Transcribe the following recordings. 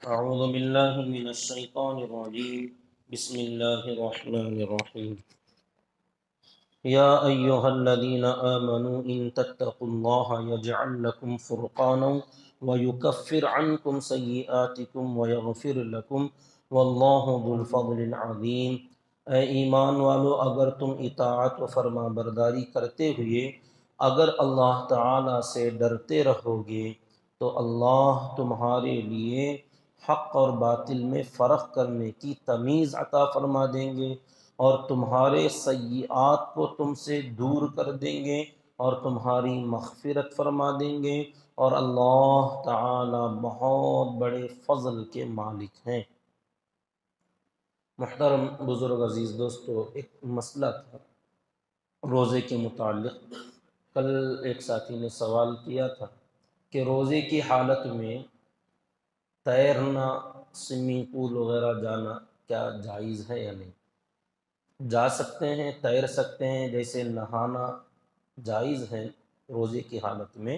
أعوذ بالله من الشيطان الرجيم بسم الله الرحمن الرحيم يا أيها الذين آمنوا إن تتقوا الله يجعل لكم فرقانا ويكفر عنكم سيئاتكم ويغفر لكم والله ذو الفضل العظيم۔ اے ایمان والو، اگر تم اطاعت و فرما برداری کرتے ہوئے اگر اللہ تعالی سے ڈرتے رہو گے تو اللہ تمہارے لیے حق اور باطل میں فرق کرنے کی تمیز عطا فرما دیں گے اور تمہارے سیئات کو تم سے دور کر دیں گے اور تمہاری مغفرت فرما دیں گے، اور اللہ تعالی بہت بڑے فضل کے مالک ہیں۔ محترم بزرگ عزیز دوستو، ایک مسئلہ تھا روزے کے متعلق۔ کل ایک ساتھی نے سوال کیا تھا کہ روزے کی حالت میں تیرنا، سوئمنگ پول وغیرہ جانا کیا جائز ہے یا نہیں؟ جا سکتے ہیں، تیر سکتے ہیں، جیسے نہانا جائز ہے روزے کی حالت میں،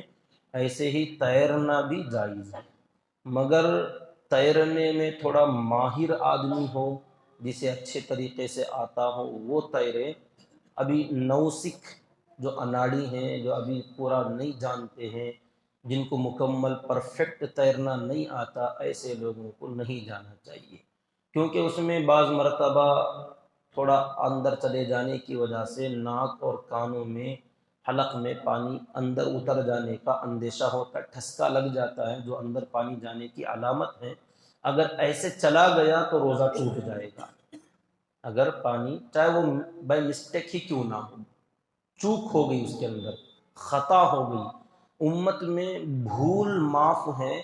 ایسے ہی تیرنا بھی جائز ہے، مگر تیرنے میں تھوڑا ماہر آدمی ہو، جسے اچھے طریقے سے آتا ہو، وہ تیرے۔ ابھی نوسکھ جو اناڑی ہیں، جو ابھی پورا نہیں جانتے ہیں، جن کو مکمل پرفیکٹ تیرنا نہیں آتا، ایسے لوگوں کو نہیں جانا چاہیے، کیونکہ اس میں بعض مرتبہ تھوڑا اندر چلے جانے کی وجہ سے ناک اور کانوں میں، حلق میں پانی اندر اتر جانے کا اندیشہ ہوتا ہے، ٹھسکا لگ جاتا ہے جو اندر پانی جانے کی علامت ہے۔ اگر ایسے چلا گیا تو روزہ ٹوٹ جائے گا۔ اگر پانی چاہے وہ بائی مسٹیک ہی کیوں نہ ہو، چوک ہو گئی، اس کے اندر خطا ہو گئی، امت میں بھول معاف ہے،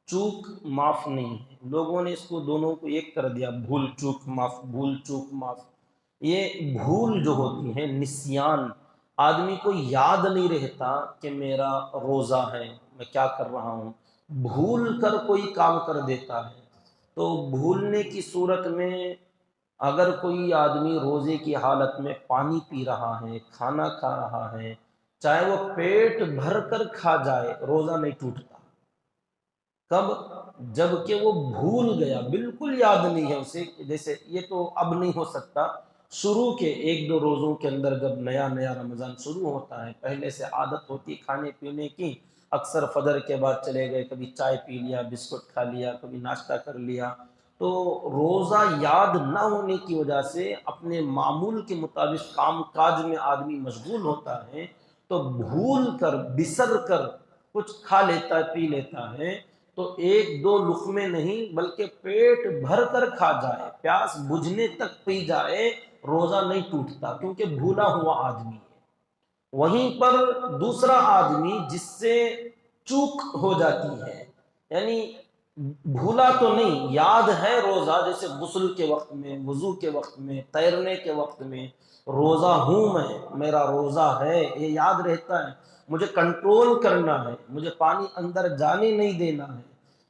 چوک معاف نہیں ہے۔ لوگوں نے اس کو دونوں کو ایک کر دیا، بھول چوک معاف، بھول چوک معاف۔ یہ بھول جو ہوتی ہے، نسیان، آدمی کو یاد نہیں رہتا کہ میرا روزہ ہے، میں کیا کر رہا ہوں، بھول کر کوئی کام کر دیتا ہے۔ تو بھولنے کی صورت میں اگر کوئی آدمی روزے کی حالت میں پانی پی رہا ہے، کھانا کھا رہا ہے، چاہے وہ پیٹ بھر کر کھا جائے، روزہ نہیں ٹوٹتا۔ کب؟ جب کہ وہ بھول گیا، بالکل یاد نہیں ہے اسے، جیسے یہ تو اب نہیں ہو سکتا، شروع کے ایک دو روزوں کے اندر جب نیا نیا رمضان شروع ہوتا ہے، پہلے سے عادت ہوتی کھانے پینے کی، اکثر فجر کے بعد چلے گئے، کبھی چائے پی لیا، بسکٹ کھا لیا، کبھی ناشتہ کر لیا، تو روزہ یاد نہ ہونے کی وجہ سے اپنے معمول کے مطابق کام کاج میں آدمی مشغول ہوتا ہے، تو بھول کر، بسر کر کچھ کھا لیتا ہے، پی لیتا ہے، تو ایک دو لقمے نہیں بلکہ پیٹ بھر کر کھا جائے، پیاس بجھنے تک پی جائے، روزہ نہیں ٹوٹتا، کیونکہ بھولا ہوا آدمی ہے۔ وہیں پر دوسرا آدمی جس سے چوک ہو جاتی ہے، یعنی بھولا تو نہیں، یاد ہے روزہ، جیسے غسل کے وقت میں، وضو کے وقت میں، تیرنے کے وقت میں روزہ ہوں، میں میرا روزہ ہے، یہ یاد رہتا ہے، مجھے کنٹرول کرنا ہے، مجھے پانی اندر جانے نہیں دینا ہے،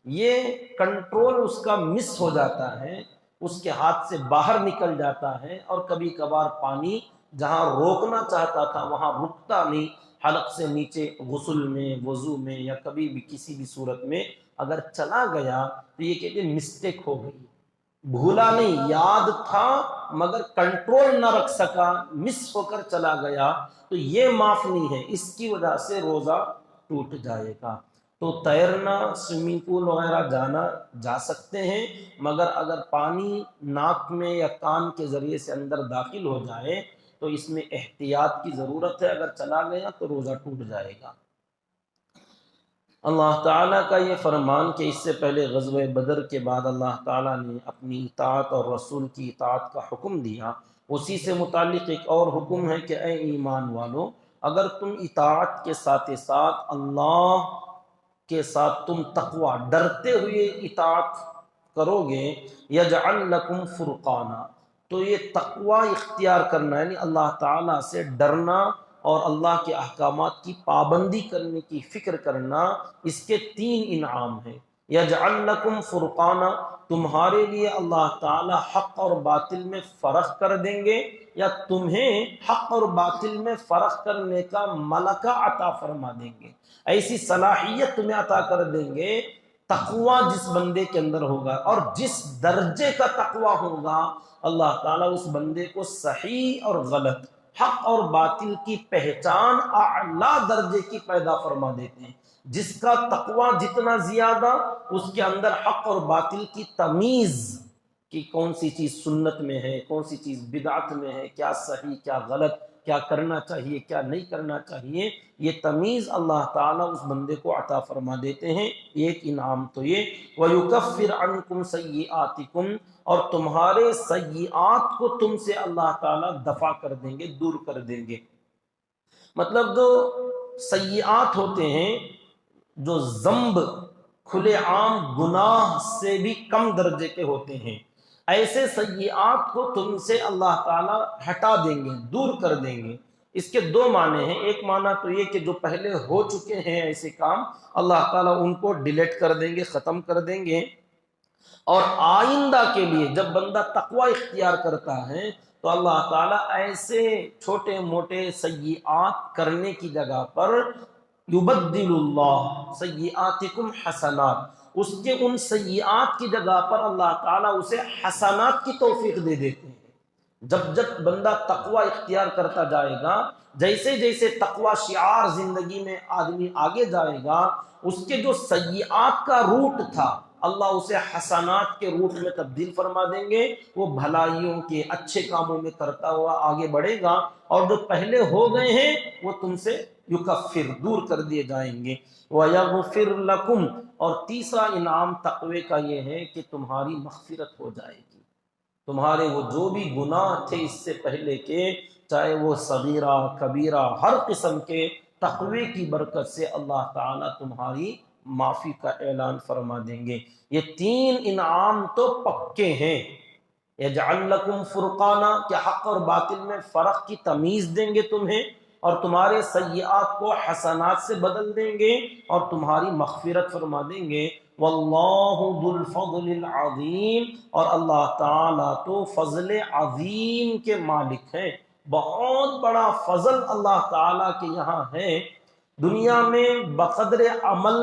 یہ کنٹرول اس کا مس ہو جاتا ہے، اس کے ہاتھ سے باہر نکل جاتا ہے، اور کبھی کبھار پانی جہاں روکنا چاہتا تھا وہاں رکتا نہیں، حلق سے نیچے غسل میں، وضو میں، یا کبھی بھی کسی بھی صورت میں اگر چلا گیا تو یہ کہتے ہیں مسٹیک ہو گئی، بھولا نہیں، یاد تھا مگر کنٹرول نہ رکھ سکا، مس ہو کر چلا گیا، تو یہ معاف نہیں ہے، اس کی وجہ سے روزہ ٹوٹ جائے گا۔ تو تیرنا، سوئمنگ پول وغیرہ جانا جا سکتے ہیں، مگر اگر پانی ناک میں یا کان کے ذریعے سے اندر داخل ہو جائے تو اس میں احتیاط کی ضرورت ہے، اگر چلا گیا تو روزہ ٹوٹ جائے گا۔ اللہ تعالیٰ کا یہ فرمان کہ اس سے پہلے غزوہ بدر کے بعد اللہ تعالیٰ نے اپنی اطاعت اور رسول کی اطاعت کا حکم دیا، اسی سے متعلق ایک اور حکم ہے کہ اے ایمان والو، اگر تم اطاعت کے ساتھ ساتھ اللہ کے ساتھ تم تقوی، ڈرتے ہوئے اطاعت کرو گے، یجعل لکم فرقانا، تو یہ تقوی اختیار کرنا، یعنی اللہ تعالیٰ سے ڈرنا اور اللہ کے احکامات کی پابندی کرنے کی فکر کرنا، اس کے تین انعام ہیں۔ یجعل لکم فرقانا، تمہارے لیے اللہ تعالی حق اور باطل میں فرق کر دیں گے، یا تمہیں حق اور باطل میں فرق کرنے کا ملکہ عطا فرما دیں گے، ایسی صلاحیت تمہیں عطا کر دیں گے تقوی جس بندے کے اندر ہوگا اور جس درجے کا تقوی ہوگا، اللہ تعالیٰ اس بندے کو صحیح اور غلط، حق اور باطل کی پہچان اعلیٰ درجے کی پیدا فرما دیتے ہیں۔ جس کا تقوی جتنا زیادہ، اس کے اندر حق اور باطل کی تمیز، کہ کون سی چیز سنت میں ہے، کون سی چیز بدعت میں ہے، کیا صحیح کیا غلط، کیا کرنا چاہیے کیا نہیں کرنا چاہیے، یہ تمیز اللہ تعالیٰ اس بندے کو عطا فرما دیتے ہیں۔ ایک انعام تو یہ، وَيُكَفِّرْ عَنْكُمْ سَيِّئَاتِكُمْ، اور تمہارے سیئات کو تم سے اللہ تعالیٰ دفع کر دیں گے، دور کر دیں گے۔ مطلب جو سیئات ہوتے ہیں، جو ذنب کھلے عام گناہ سے بھی کم درجے کے ہوتے ہیں، ایسے سیئات کو تم سے اللہ تعالیٰ ہٹا دیں گے، دور کر دیں گے۔ اس کے دو معنی ہیں۔ ایک معنی تو یہ کہ جو پہلے ہو چکے ہیں ایسے کام، اللہ تعالیٰ ان کو ڈیلیٹ کر دیں گے، ختم کر دیں گے، اور آئندہ کے لیے جب بندہ تقوی اختیار کرتا ہے تو اللہ تعالیٰ ایسے چھوٹے موٹے سیئات کرنے کی جگہ پر یبدل اللہ سیئاتکم حسنات، اس کے ان سیئات کی جگہ پر اللہ تعالیٰ اسے حسنات کی توفیق دے دیتے ہیں۔ جب جب بندہ تقوی اختیار کرتا جائے گا، جیسے جیسے تقوی شعار زندگی میں آدمی آگے جائے گا، اس کے جو سیئات کا روٹ تھا اللہ اسے حسنات کے روٹ میں تبدیل فرما دیں گے۔ وہ بھلائیوں کے اچھے کاموں میں کرتا ہوا آگے بڑھے گا، اور جو پہلے ہو گئے ہیں وہ تم سے یکفر، دور کر دیے جائیں گے۔ وَيَغْفِرْ لَكُمْ، اور تیسرا انعام تقوی کا یہ ہے کہ تمہاری مغفرت ہو جائے گی۔ تمہارے وہ جو بھی گناہ تھے اس سے پہلے کے، چاہے وہ صغیرہ کبیرہ، ہر قسم کے، تقوی کی برکت سے اللہ تعالیٰ تمہاری معافی کا اعلان فرما دیں گے۔ یہ تین انعام تو پکے ہیں۔ یجعل لکم فرقانا، کہ حق اور باطل میں فرق کی تمیز دیں گے تمہیں، اور تمہارے سیئات کو حسنات سے بدل دیں گے، اور تمہاری مغفرت فرما دیں گے۔ واللہ ذو الفضل العظیم، اور اللہ تعالیٰ تو فضل عظیم کے مالک ہیں۔ بہت بڑا فضل اللہ تعالیٰ کے یہاں ہے۔ دنیا میں بقدر عمل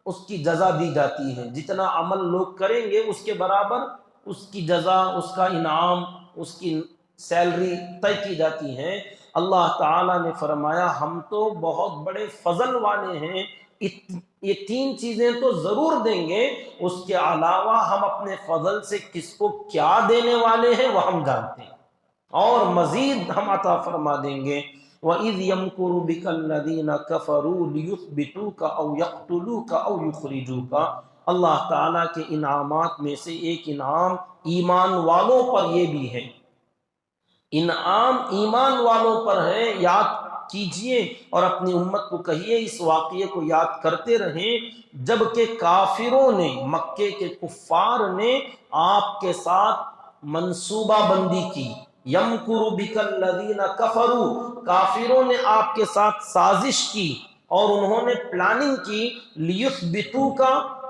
اس کی جزا دی جاتی ہے، جتنا عمل لوگ کریں گے اس کے برابر اس کی جزا، اس کا انعام، اس کی سیلری طے کی جاتی ہے۔ اللہ تعالیٰ نے فرمایا ہم تو بہت بڑے فضل والے ہیں، یہ تین چیزیں تو ضرور دیں گے، اس کے علاوہ ہم اپنے فضل سے کس کو کیا دینے والے ہیں وہ ہم جانتے ہیں، اور مزید ہم عطا فرما دیں گے۔ وَإِذْ يَمْكُرُ بِكَ الَّذِينَ كَفَرُوا لِيُثْبِتُوكَ أَوْ يَقْتُلُوكَ أَوْ يُخْرِجُوكَ۔ اللہ تعالیٰ کے انعامات میں سے ایک انعام ایمان والوں پر یہ بھی ہے۔ انعام ایمان والوں پر ہے، یاد کیجئے اور اپنی امت کو کہیے، اس واقعے کو یاد کرتے رہیں جب کہ کافروں نے، مکے کے کفار نے آپ کے ساتھ منصوبہ بندی کی۔ یمکر بک الذین کفروا، کافروں نے آپ کے ساتھ سازش کی اور انہوں نے پلاننگ کی، لیثبتوک،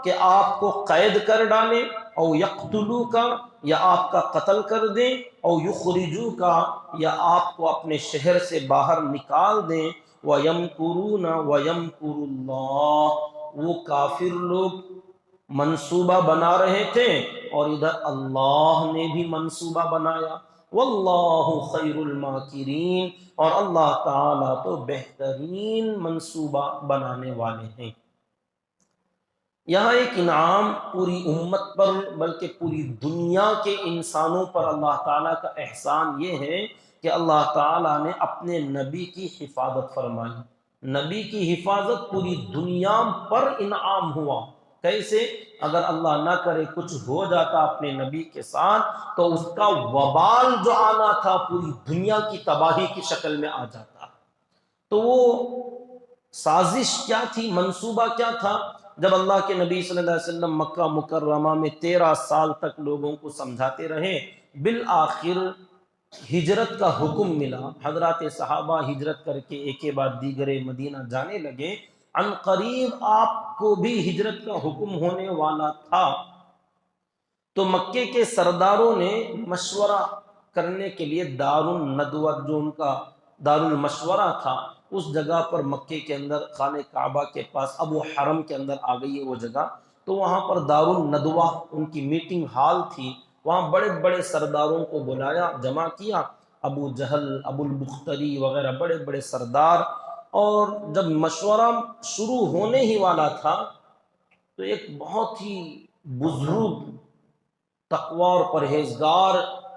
کہ آپ کو قید کر ڈالیں، او یقتلوک، یا آپ کا قتل کر دیں، او یخرجوک، یا آپ کو اپنے شہر سے باہر نکال دیں۔ وَيَمْكُرُونَ وَيَمْكُرُ اللَّهُ، وہ کافر لوگ منصوبہ بنا رہے تھے اور ادھر اللہ نے بھی منصوبہ بنایا۔ واللہ خیر الماکرین، اور اللہ تعالیٰ تو بہترین منصوبہ بنانے والے ہیں۔ یہاں ایک انعام پوری امت پر بلکہ پوری دنیا کے انسانوں پر اللہ تعالیٰ کا احسان یہ ہے کہ اللہ تعالیٰ نے اپنے نبی کی حفاظت فرمائی۔ نبی کی حفاظت پوری دنیا پر انعام ہوا۔ کیسے؟ اگر اللہ نہ کرے کچھ ہو جاتا اپنے نبی کے ساتھ تو اس کا وبال جو آنا تھا پوری دنیا کی تباہی کی شکل میں آ جاتا۔ تو وہ سازش کیا تھی، منصوبہ کیا تھا؟ جب اللہ کے نبی صلی اللہ علیہ وسلم مکہ مکرمہ میں 13 سال تک لوگوں کو سمجھاتے رہے، بالآخر ہجرت کا حکم ملا، حضرات صحابہ ہجرت کر کے ایک کے بعد دیگرے مدینہ جانے لگے۔ عن قریب آپ کو بھی ہجرت کا حکم ہونے والا تھا، تو مکے کے سرداروں نے مشورہ کرنے کے لیے دار الندوہ، جو ان کا دار المشورہ تھا، اس جگہ پر مکے کے اندر خانہ کعبہ کے پاس ابو حرم کے اندر آ گئی ہے وہ جگہ۔ تو وہاں پر دارالندوہ ان کی میٹنگ ہال تھی، وہاں بڑے بڑے سرداروں کو بلایا، جمع کیا، ابو جہل، ابو البختری وغیرہ بڑے بڑے سردار. اور جب مشورہ شروع ہونے ہی والا تھا تو ایک بہت ہی بزرگ، تقوی اور پرہیزگار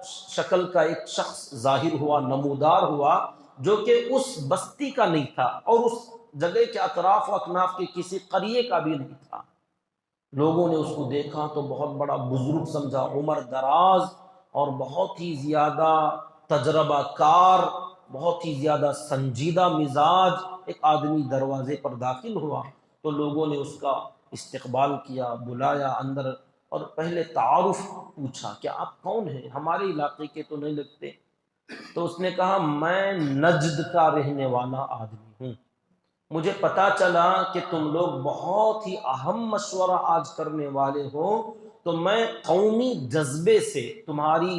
شکل کا ایک شخص ظاہر ہوا، نمودار ہوا، جو کہ اس بستی کا نہیں تھا اور اس جگہ کے اطراف و اکناف کے کسی قریے کا بھی نہیں تھا. لوگوں نے اس کو دیکھا تو بہت بڑا بزرگ سمجھا، عمر دراز اور بہت ہی زیادہ تجربہ کار، بہت ہی زیادہ سنجیدہ مزاج ایک آدمی دروازے پر داخل ہوا. تو لوگوں نے اس کا استقبال کیا، بلایا اندر، اور پہلے تعارف پوچھا کہ آپ کون ہیں، ہمارے علاقے کے تو نہیں لگتے. تو اس نے کہا میں نجد کا رہنے والا آدمی ہوں، مجھے پتا چلا کہ تم لوگ بہت ہی اہم مشورہ آج کرنے والے ہو، تو میں قومی جذبے سے تمہاری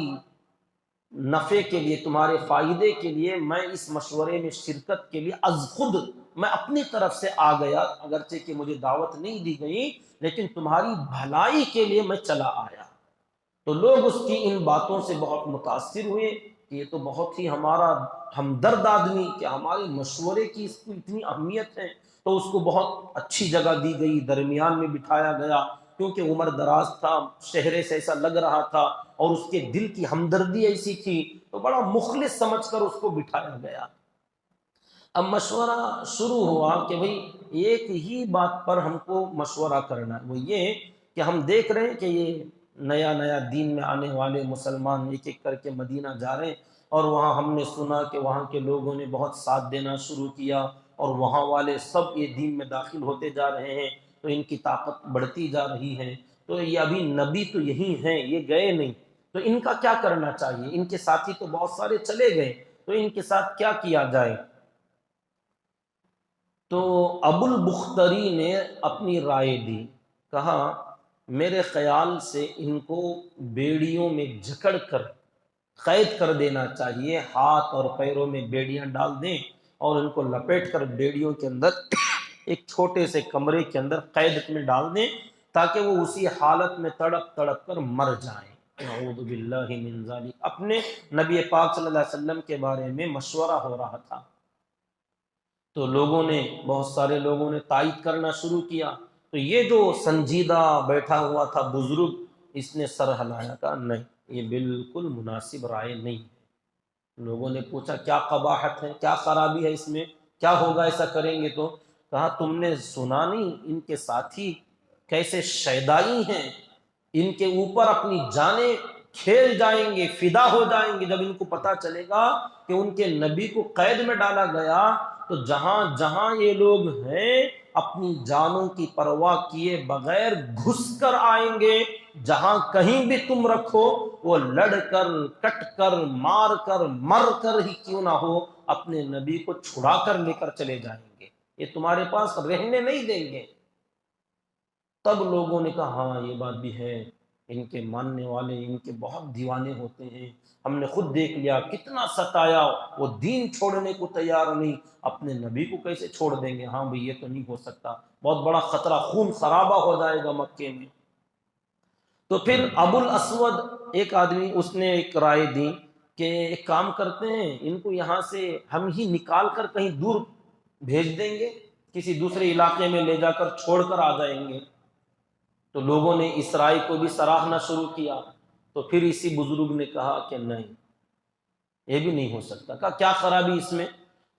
نفع کے لیے، تمہارے فائدے کے لیے میں اس مشورے میں شرکت کے لیے از خود میں اپنی طرف سے آ گیا، اگرچہ کہ مجھے دعوت نہیں دی گئی، لیکن تمہاری بھلائی کے لیے میں چلا آیا. تو لوگ اس کی ان باتوں سے بہت متاثر ہوئے کہ یہ تو بہت ہی ہمارا ہمدرد آدمی، کہ ہمارے مشورے کی اس کو اتنی اہمیت ہے. تو اس کو بہت اچھی جگہ دی گئی، درمیان میں بٹھایا گیا، کیونکہ عمر دراز تھا، چہرے سے ایسا لگ رہا تھا اور اس کے دل کی ہمدردی ایسی تھی، تو بڑا مخلص سمجھ کر اس کو بٹھایا گیا. اب مشورہ شروع ہوا کہ بھئی ایک ہی بات پر ہم کو مشورہ کرنا ہے، وہ یہ کہ ہم دیکھ رہے ہیں کہ یہ نیا نیا دین میں آنے والے مسلمان ایک ایک کر کے مدینہ جا رہے ہیں، اور وہاں ہم نے سنا کہ وہاں کے لوگوں نے بہت ساتھ دینا شروع کیا اور وہاں والے سب یہ دین میں داخل ہوتے جا رہے ہیں، تو ان کی طاقت بڑھتی جا رہی ہے. تو یہ ابھی نبی تو یہی ہیں، یہ گئے نہیں، تو ان کا کیا کرنا چاہیے، ان کے ساتھی تو بہت سارے چلے گئے، تو ان کے ساتھ کیا کیا جائے. تو ابو البختری نے اپنی رائے دی، کہا میرے خیال سے ان کو بیڑیوں میں جکڑ کر قید کر دینا چاہیے، ہاتھ اور پیروں میں بیڑیاں ڈال دیں اور ان کو لپیٹ کر بیڑیوں کے اندر ایک چھوٹے سے کمرے کے اندر قید میں ڈال دیں، تاکہ وہ اسی حالت میں تڑپ تڑپ کر مر جائیں. اعوذ باللہ من ذالک. اپنے نبی پاک صلی اللہ علیہ وسلم کے بارے میں مشورہ ہو رہا تھا. تو لوگوں نے، بہت سارے لوگوں نے تائید کرنا شروع کیا. تو یہ جو سنجیدہ بیٹھا ہوا تھا بزرگ، اس نے سر ہلایا، کہا نہیں، یہ بالکل مناسب رائے نہیں ہے. لوگوں نے پوچھا کیا قباحت ہے، کیا خرابی ہے اس میں، کیا ہوگا ایسا کریں گے تو؟ کہا تم نے سنا نہیں ان کے ساتھی کیسے شیدائی ہیں، ان کے اوپر اپنی جانیں کھیل جائیں گے، فدا ہو جائیں گے جب ان کو پتا چلے گا کہ ان کے نبی کو قید میں ڈالا گیا. تو جہاں جہاں یہ لوگ ہیں اپنی جانوں کی پرواہ کیے بغیر گھس کر آئیں گے، جہاں کہیں بھی تم رکھو، وہ لڑ کر، کٹ کر، مار کر، مر کر ہی کیوں نہ ہو، اپنے نبی کو چھڑا کر لے کر چلے جائیں گے، یہ تمہارے پاس رہنے نہیں دیں گے. تب لوگوں نے کہا ہاں یہ بات بھی ہے، ان کے ماننے والے ان کے بہت دیوانے ہوتے ہیں، ہم نے خود دیکھ لیا کتنا ستایا، وہ دین چھوڑنے کو تیار نہیں، اپنے نبی کو کیسے چھوڑ دیں گے، ہاں بھئی یہ تو نہیں ہو سکتا، بہت بڑا خطرہ، خون خرابہ ہو جائے گا مکے میں. تو پھر ابو الاسود ایک آدمی، اس نے ایک رائے دی کہ ایک کام کرتے ہیں، ان کو یہاں سے ہم ہی نکال کر کہیں دور بھیج دیں گے، کسی دوسرے علاقے میں لے جا کر چھوڑ کر آ جائیں گے. تو لوگوں نے اس رائے کو بھی سراہنا شروع کیا. تو پھر اسی بزرگ نے کہا کہ نہیں، یہ بھی نہیں ہو سکتا. کہا کیا خرابی اس میں؟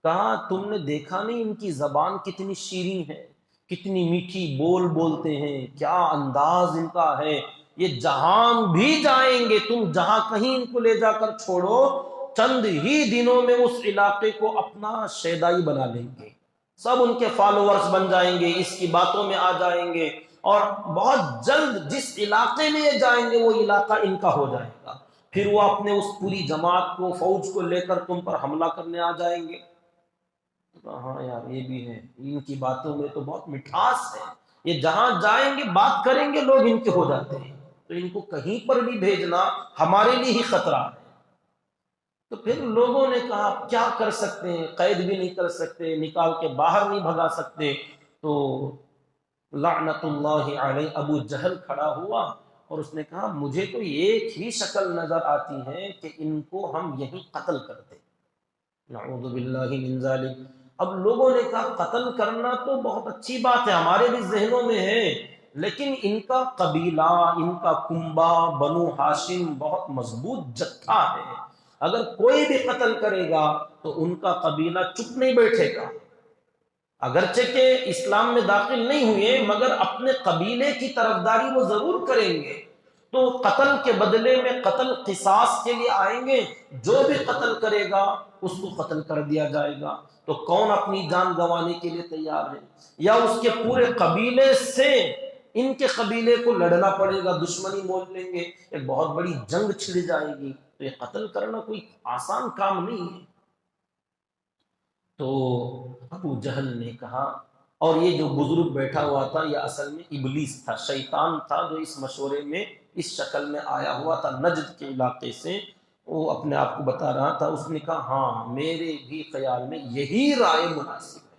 کہا تم نے دیکھا نہیں ان کی زبان کتنی شیریں ہے، کتنی میٹھی بول بولتے ہیں، کیا انداز ان کا ہے، یہ جہاں بھی جائیں گے، تم جہاں کہیں ان کو لے جا کر چھوڑو، چند ہی دنوں میں اس علاقے کو اپنا شیدائی بنا لیں گے، سب ان کے فالوورز بن جائیں گے، اس کی باتوں میں آ جائیں گے، اور بہت جلد جس علاقے میں یہ جائیں گے وہ علاقہ ان کا ہو جائے گا، پھر وہ اپنے اس پوری جماعت کو، فوج کو لے کر تم پر حملہ کرنے آ جائیں گے. ہاں یار یہ بھی ہے، ان کی باتوں میں تو بہت مٹھاس ہے، یہ جہاں جائیں گے بات کریں گے لوگ ان کے ہو جاتے ہیں، تو ان کو کہیں پر بھی بھیجنا ہمارے لیے ہی خطرہ ہے. تو پھر لوگوں نے کہا کیا کر سکتے ہیں، قید بھی نہیں کر سکتے، نکال کے باہر نہیں بھگا سکتے. تو لعنت اللہ علیہ، ابو جہل کھڑا ہوا اور اس نے کہا مجھے تو ایک ہی شکل نظر آتی ہے کہ ان کو ہم یہیں قتل کر دیں، نعوذ باللہ من ذالک۔ اب لوگوں نے کہا قتل کرنا تو بہت اچھی بات ہے، ہمارے بھی ذہنوں میں ہے، لیکن ان کا قبیلہ، ان کا کنبہ بنو ہاشم بہت مضبوط جتھا ہے، اگر کوئی بھی قتل کرے گا تو ان کا قبیلہ چپ نہیں بیٹھے گا، اگرچہ کہ اسلام میں داخل نہیں ہوئے مگر اپنے قبیلے کی طرفداری وہ ضرور کریں گے، تو قتل کے بدلے میں قتل قصاص کے لیے آئیں گے، جو بھی قتل کرے گا اس کو قتل کر دیا جائے گا۔ تو کون اپنی جان گنوانے کے لیے تیار ہے؟ یا اس کے پورے قبیلے سے ان کے قبیلے کو لڑنا پڑے گا، دشمنی مول لیں گے، ایک بہت بڑی جنگ چھڑ جائے گی، تو یہ قتل کرنا کوئی آسان کام نہیں ہے۔ تو ابو جہل نے کہا، اور یہ جو بزرگ بیٹھا ہوا تھا یہ اصل میں ابلیس تھا، شیطان تھا، جو اس مشورے میں اس شکل میں آیا ہوا تھا نجد کے علاقے سے، وہ اپنے آپ کو بتا رہا تھا۔ اس نے کہا ہاں میرے بھی خیال میں یہی رائے مناسب ہے۔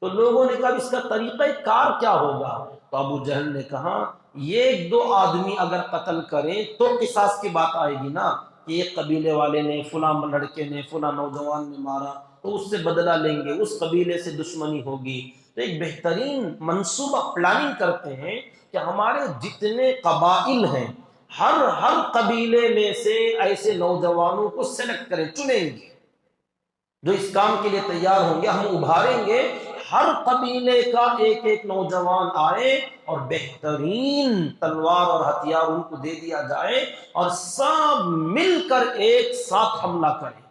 تو لوگوں نے کہا اس کا طریقہ کار کیا ہوگا؟ تو ابو جہل نے کہا یہ ایک دو آدمی اگر قتل کریں تو قصاص کی بات آئے گی نا، کہ ایک قبیلے والے نے فلاں لڑکے نے فلاں نوجوان نے مارا تو اس سے بدلہ لیں گے، اس قبیلے سے دشمنی ہوگی۔ تو ایک بہترین منصوبہ پلاننگ کرتے ہیں کہ ہمارے جتنے قبائل ہیں ہر قبیلے میں سے ایسے نوجوانوں کو سلیکٹ کریں، چنیں گے جو اس کام کے لیے تیار ہوں گے، ہم ابھاریں گے، ہر قبیلے کا ایک ایک نوجوان آئے اور بہترین تلوار اور ہتھیار ان کو دے دیا جائے اور سب مل کر ایک ساتھ حملہ کریں۔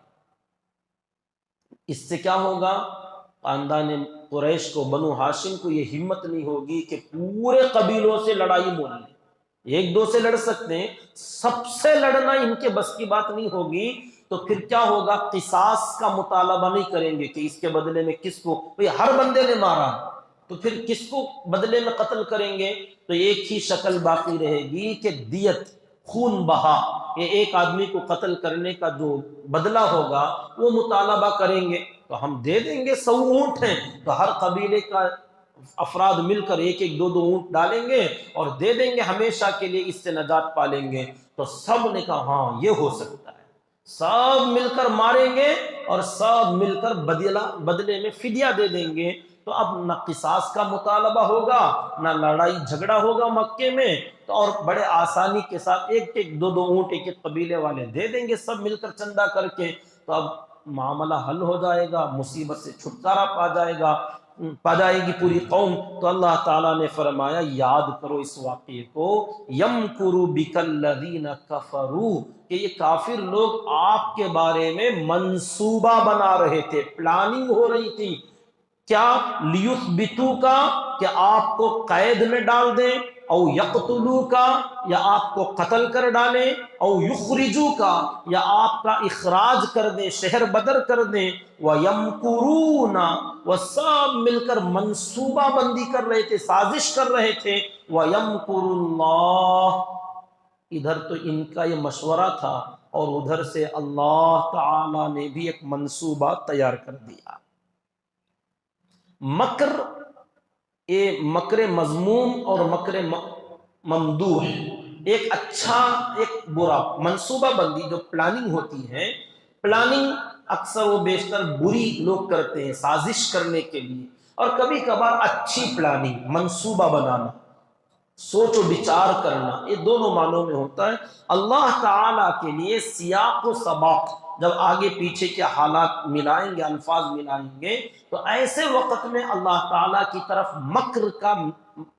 اس سے کیا ہوگا؟ خاندان قریش کو، بنو ہاشم کو یہ ہمت نہیں ہوگی کہ پورے قبیلوں سے لڑائی مول لیں، ایک دو سے لڑ سکتے ہیں، سب سے لڑنا ان کے بس کی بات نہیں ہوگی۔ تو پھر کیا ہوگا؟ قصاص کا مطالبہ نہیں کریں گے کہ اس کے بدلے میں کس کو، ہر بندے نے مارا تو پھر کس کو بدلے میں قتل کریں گے؟ تو ایک ہی شکل باقی رہے گی کہ دیت، خون بہا، یہ ایک آدمی کو قتل کرنے کا جو بدلہ ہوگا وہ مطالبہ کریں گے، تو ہم دے دیں گے، 100 اونٹ ہیں تو ہر قبیلے کا افراد مل کر ایک ایک دو دو اونٹ ڈالیں گے اور دے دیں گے، ہمیشہ کے لیے اس سے نجات پالیں گے۔ تو سب نے کہا ہاں یہ ہو سکتا ہے، سب مل کر ماریں گے اور سب مل کر بدلے میں فدیہ دے دیں گے۔ تو اب نہ قصاص کا مطالبہ ہوگا، نہ لڑائی جھگڑا ہوگا مکے میں، تو اور بڑے آسانی کے ساتھ ایک ایک دو دو اونٹ ایک ایک قبیلے والے دے دیں گے سب مل کر چندہ کر کے، تو اب معاملہ حل ہو جائے گا، مصیبت سے چھٹکارا پا جائے گی پوری قوم۔ تو اللہ تعالیٰ نے فرمایا یاد کرو اس واقعے کو، یمکر بک الذین کفروا، کہ یہ کافر لوگ آپ کے بارے میں منصوبہ بنا رہے تھے، پلاننگ ہو رہی تھی، کیا؟ لیثبتوک، کہ آپ کو قید میں ڈال دیں، او یقتلوک، یا آپ کو قتل کر ڈالیں، او یخرجوک، یا آپ کا اخراج کر دیں، شہر بدر کر دیں، وَيَمْكُرُونَ، وہ سب مل کر منصوبہ بندی کر رہے تھے، سازش کر رہے تھے، وَيَمْكُرُ اللَّهُ، ادھر تو ان کا یہ مشورہ تھا اور ادھر سے اللہ تعالی نے بھی ایک منصوبہ تیار کر دیا۔ مکر، یہ مکر مذموم اور مکر ممدوح، ایک اچھا ایک برا، منصوبہ بندی جو پلاننگ ہوتی ہے، پلاننگ اکثر و بیشتر بری لوگ کرتے ہیں سازش کرنے کے لیے، اور کبھی کبھار اچھی پلاننگ، منصوبہ بنانا، سوچ و بچار کرنا، یہ دونوں معنوں میں ہوتا ہے۔ اللہ تعالیٰ کے لیے سیاق و سباق، جب آگے پیچھے کے حالات ملائیں گے، الفاظ ملائیں گے، تو ایسے وقت میں اللہ تعالیٰ کی طرف مکر کا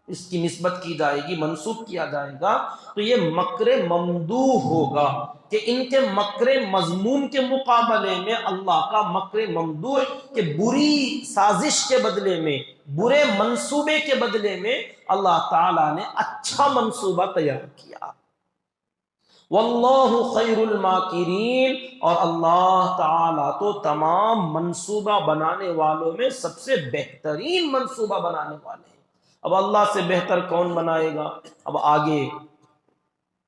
اس کی نسبت کی جائے گی، منسوب کیا جائے گا، تو یہ مکر ممدوح ہوگا، کہ ان کے مکر مذموم کے مقابلے میں اللہ کا مکر ممدوح، کہ بری سازش کے بدلے میں، برے منصوبے کے بدلے میں اللہ تعالیٰ نے اچھا منصوبہ تیار کیا۔ واللہ خیر الماکرین، اور اللہ تعالیٰ تو تمام منصوبہ بنانے والوں میں سب سے بہترین منصوبہ بنانے والے ہیں۔ اب اللہ سے بہتر کون بنائے گا؟ اب آگے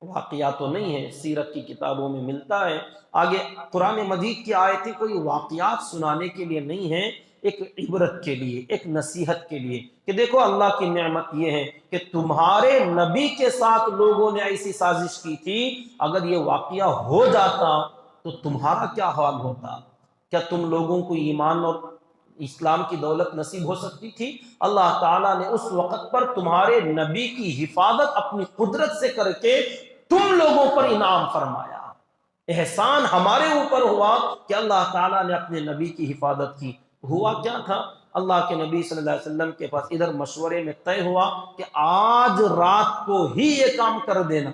واقعات تو نہیں ہے، سیرت کی کتابوں میں ملتا ہے، آگے قرآن مجید کی آیتیں کوئی واقعات سنانے کے لیے نہیں ہیں، ایک عبرت کے لیے، ایک نصیحت کے لیے کہ دیکھو اللہ کی نعمت یہ ہے کہ تمہارے نبی کے ساتھ لوگوں نے ایسی سازش کی تھی، اگر یہ واقعہ ہو جاتا تو تمہارا کیا حال ہوتا؟ کیا تم لوگوں کو ایمان اور اسلام کی دولت نصیب ہو سکتی تھی؟ اللہ تعالیٰ نے اس وقت پر تمہارے نبی کی حفاظت اپنی قدرت سے کر کے تم لوگوں پر انعام فرمایا۔ احسان ہمارے اوپر ہوا کہ اللہ تعالیٰ نے اپنے نبی کی حفاظت کی۔ ہوا کیا تھا؟ اللہ کے نبی صلی اللہ علیہ وسلم کے پاس ادھر مشورے میں طے ہوا کہ آج رات کو ہی یہ کام کر دینا،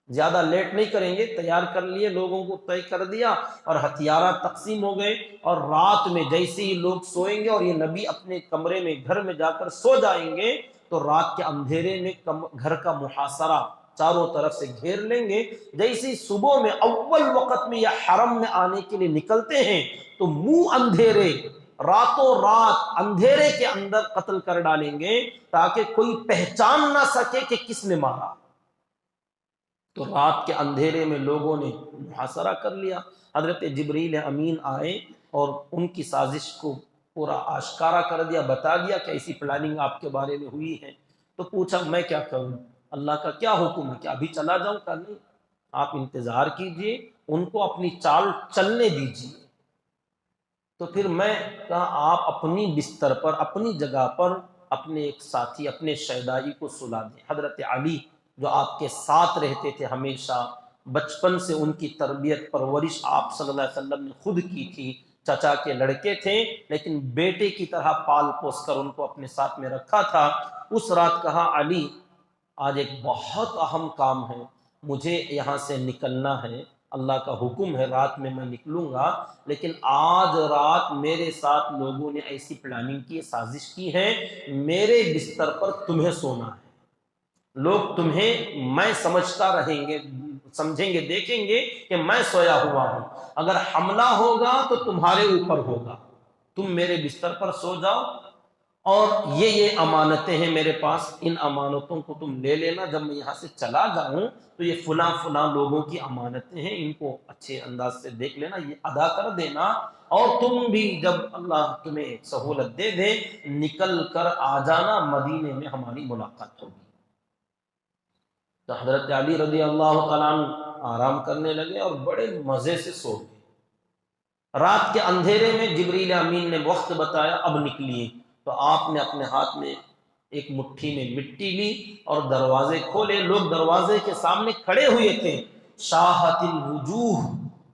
زیادہ لیٹ نہیں کریں گے۔ تیار کر لیے، لوگوں کو طے کر دیا اور ہتھیارات تقسیم ہو گئے، اور رات میں جیسے ہی لوگ سوئیں گے اور یہ نبی اپنے کمرے میں گھر میں جا کر سو جائیں گے تو رات کے اندھیرے میں گھر کا محاصرہ چاروں طرف سے گھیر لیں گے۔ جیسے ہی صبح میں اول وقت میں یہ حرم میں آنے کے لیے نکلتے ہیں تو منہ اندھیرے، راتوں رات اندھیرے کے اندر قتل کر ڈالیں گے تاکہ کوئی پہچان نہ سکے کہ کس نے مارا۔ تو رات کے اندھیرے میں لوگوں نے محاصرہ کر لیا۔ حضرت جبریل امین آئے اور ان کی سازش کو پورا آشکارا کر دیا، بتا دیا کہ ایسی پلاننگ آپ کے بارے میں ہوئی ہے۔ تو پوچھا میں کیا کروں، اللہ کا کیا حکم ہے، کہ ابھی چلا جاؤں؟ کہ نہیں، آپ انتظار کیجئے، ان کو اپنی چال چلنے دیجئے۔ تو پھر میں کہا آپ اپنی بستر پر، اپنی جگہ پر اپنے ایک ساتھی، اپنے شیدائی کو سلا دیں۔ حضرت علی جو آپ کے ساتھ رہتے تھے ہمیشہ، بچپن سے ان کی تربیت پرورش آپ صلی اللہ علیہ وسلم نے خود کی تھی، چچا کے لڑکے تھے لیکن بیٹے کی طرح پال پوس کر ان کو اپنے ساتھ میں رکھا تھا۔ اس رات کہا علی آج ایک بہت اہم کام ہے، مجھے یہاں سے نکلنا ہے، اللہ کا حکم ہے رات میں میں نکلوں گا، لیکن آج رات میرے ساتھ لوگوں نے ایسی پلاننگ کی، سازش کی ہے، میرے بستر پر تمہیں سونا ہے۔ لوگ تمہیں میں سمجھتا رہیں گے، سمجھیں گے، دیکھیں گے کہ میں سویا ہوا ہوں، اگر حملہ ہوگا تو تمہارے اوپر ہوگا، تم میرے بستر پر سو جاؤ، اور یہ امانتیں ہیں میرے پاس، ان امانتوں کو تم لے لینا، جب میں یہاں سے چلا جاؤں تو یہ فلاں فلاں لوگوں کی امانتیں ہیں، ان کو اچھے انداز سے دیکھ لینا، یہ ادا کر دینا، اور تم بھی جب اللہ تمہیں سہولت دے دے نکل کر آ جانا، مدینے میں ہماری ملاقات ہوگی۔ تو حضرت علی رضی اللہ تعالیٰ عنہ آرام کرنے لگے اور بڑے مزے سے سو گئے۔ رات کے اندھیرے میں جبریل امین نے وقت بتایا اب نکلیے، تو آپ نے اپنے ہاتھ میں ایک مٹھی میں مٹی لی اور دروازے کھولے۔ لوگ دروازے کے سامنے کھڑے ہوئے تھے، شاہت الوجوہ،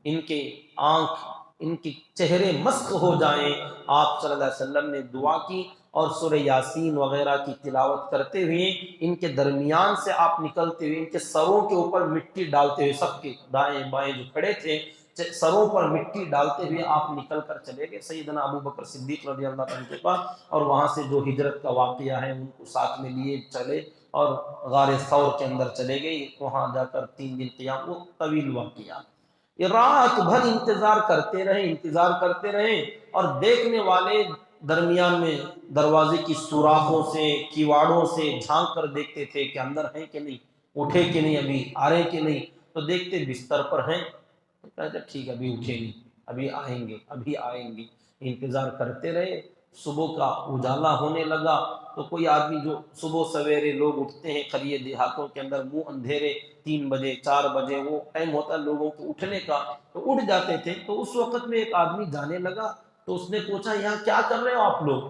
ان کے آنکھ، ان کے چہرے مسخ ہو جائیں۔ آپ صلی اللہ علیہ وسلم نے دعا کی اور سورہ یاسین وغیرہ کی تلاوت کرتے ہوئے ان کے درمیان سے آپ نکلتے ہوئے ان کے سروں کے اوپر مٹی ڈالتے ہوئے، سب کے دائیں بائیں جو کھڑے تھے سروں پر مٹی ڈالتے ہوئے آپ نکل کر چلے گئے سیدنا ابو بکر صدیق رضی اللہ عنہ کے پاس، اور وہاں سے جو ہجرت کا واقعہ ہے ان کو ساتھ میں لیے چلے اور غار ثور کے اندر چلے گئے، وہاں جا کر 3 دن قیام، وہ طویل واقعہ۔ یہ رات بھر انتظار کرتے رہے اور دیکھنے والے درمیان میں دروازے کی سوراخوں سے، کیواڑوں سے جھانک کر دیکھتے تھے کہ اندر ہیں کہ نہیں، اٹھے کہ نہیں، ابھی آ رہے کہ نہیں، تو دیکھتے بستر پر ہیں، تو کہتے ٹھیک ہے ابھی اٹھے نہیں، ابھی آئیں گے۔ انتظار کرتے رہے، صبح کا اجالا ہونے لگا تو کوئی آدمی، جو صبح سویرے لوگ اٹھتے ہیں قریے دیہاتوں کے اندر، منہ اندھیرے 3 بجے 4 بجے وہ ٹائم ہوتا ہے لوگوں کو اٹھنے کا، تو اٹھ جاتے تھے۔ تو اس وقت میں ایک آدمی جانے لگا تو اس نے پوچھا یہاں کیا کر رہے ہو آپ لوگ؟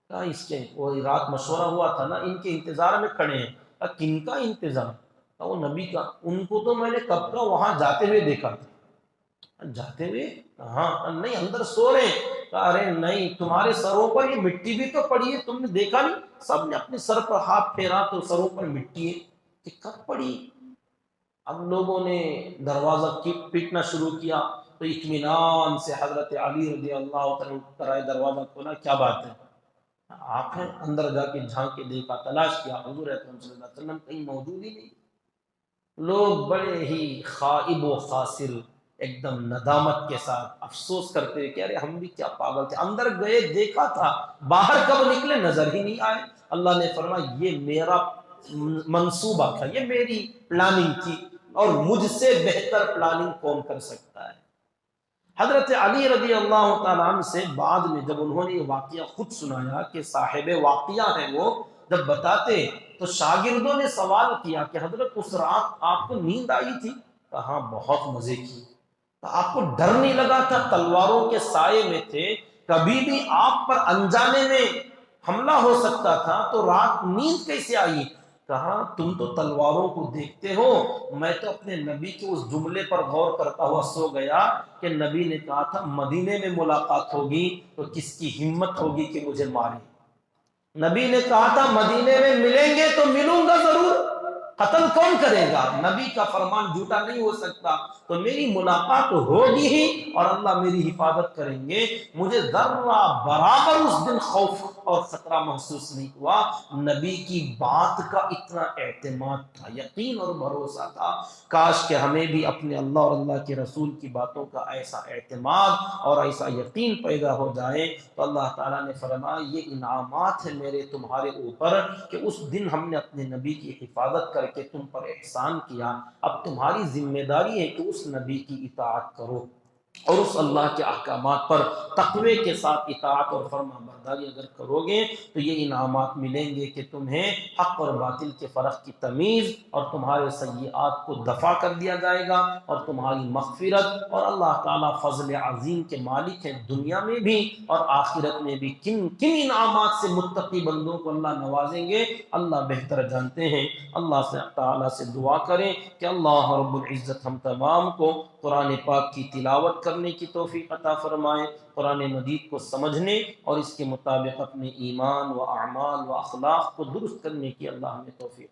کہا اس کے، وہ رات مشورہ ہوا تھا نا، ان کے انتظار میں کھڑے ہیں۔ کہا کن کا انتظار؟ کہا وہ نبی کا۔ ان کو تو میں نے کب کا وہاں جاتے ہوئے دیکھا تھا۔ جاتے ہوئے؟ ہاں، نہیں اندر سو رہے ہیں۔ کہا ارے نہیں، تمہارے سروں پر یہ مٹی بھی تو پڑی ہے، تم نے دیکھا نہیں؟ سب نے اپنے سر پر ہاتھ پھیرا تو سروں پر مٹی ہے کہ کب پڑی؟ اب لوگوں نے دروازہ پیٹنا شروع کیا تو اطمینان سے حضرت علی رضی اللہ عنہ کرائے دروازہ کھولا، کیا بات ہے؟ آپ ہیں؟ اندر جا کے جھانک کے دیکھا، تلاش کیا، حضور اکرم صلی اللہ علیہ وسلم کہیں موجود ہی نہیں۔ لوگ بڑے ہی خائب و خاسر، ایک دم ندامت کے ساتھ افسوس کرتے ہوئے کہ ارے ہم بھی کیا پاگل تھے، اندر گئے دیکھا تھا، باہر کب نکلے نظر ہی نہیں آئے۔ اللہ نے فرمایا یہ میرا منصوبہ تھا، یہ میری پلاننگ تھی، اور مجھ سے بہتر پلاننگ کون کر سکتا ہے؟ حضرت علی رضی اللہ تعالیٰ عنہ سے بعد میں جب انہوں نے یہ واقعہ خود سنایا کہ صاحب واقعہ ہیں وہ، جب بتاتے تو شاگردوں نے سوال کیا کہ حضرت اس رات آپ کو نیند آئی تھی؟ کہا بہت مزے کی۔ آپ کو ڈر نہیں لگا تھا؟ تلواروں کے سائے میں تھے، کبھی بھی آپ پر انجانے میں حملہ ہو سکتا تھا، تو رات نیند کیسے آئی؟ کہا تم تو تلواروں کو دیکھتے ہو، میں تو اپنے نبی کے اس جملے پر غور کرتا ہوا سو گیا کہ نبی نے کہا تھا مدینے میں ملاقات ہوگی تو کس کی ہمت ہوگی کہ مجھے مارے۔ نبی نے کہا تھا مدینے میں ملیں گے تو ملوں گا ضرور، قتل کون کرے گا؟ نبی کا فرمان جھوٹا نہیں ہو سکتا، تو میری ملاقات ہوگی ہی اور اللہ میری حفاظت کریں گے۔ مجھے ذرہ برابر اس دن خوف اور خطرہ محسوس نہیں ہوا۔ نبی کی بات کا اتنا اعتماد تھا، یقین اور بھروسہ تھا۔ کاش کہ ہمیں بھی اپنے اللہ اور اللہ کے رسول کی باتوں کا ایسا اعتماد اور ایسا یقین پیدا ہو جائے۔ تو اللہ تعالیٰ نے فرمایا یہ انعامات ہیں میرے تمہارے اوپر کہ اس دن ہم نے اپنے نبی کی حفاظت کر کے تم پر احسان کیا، اب تمہاری ذمہ داری ہے کہ اس نبی کی اطاعت کرو اور اس اللہ کے احکامات پر تقوی کے ساتھ اطاعت اور فرما برداری اگر کرو گے تو یہ انعامات ملیں گے کہ تمہیں حق اور باطل کے فرق کی تمیز اور تمہارے سیئات کو دفع کر دیا جائے گا اور تمہاری مغفرت، اور اللہ تعالیٰ فضل عظیم کے مالک ہیں، دنیا میں بھی اور آخرت میں بھی کن کن انعامات سے متقی بندوں کو اللہ نوازیں گے اللہ بہتر جانتے ہیں۔ اللہ سے تعالیٰ سے دعا کریں کہ اللہ رب العزت ہم تمام کو قرآن پاک کی تلاوت کرنے کی توفیق عطا فرمائے، قرآن مجید کو سمجھنے اور اس کے مطابق اپنے ایمان و اعمال و اخلاق کو درست کرنے کی اللہ ہمیں توفیق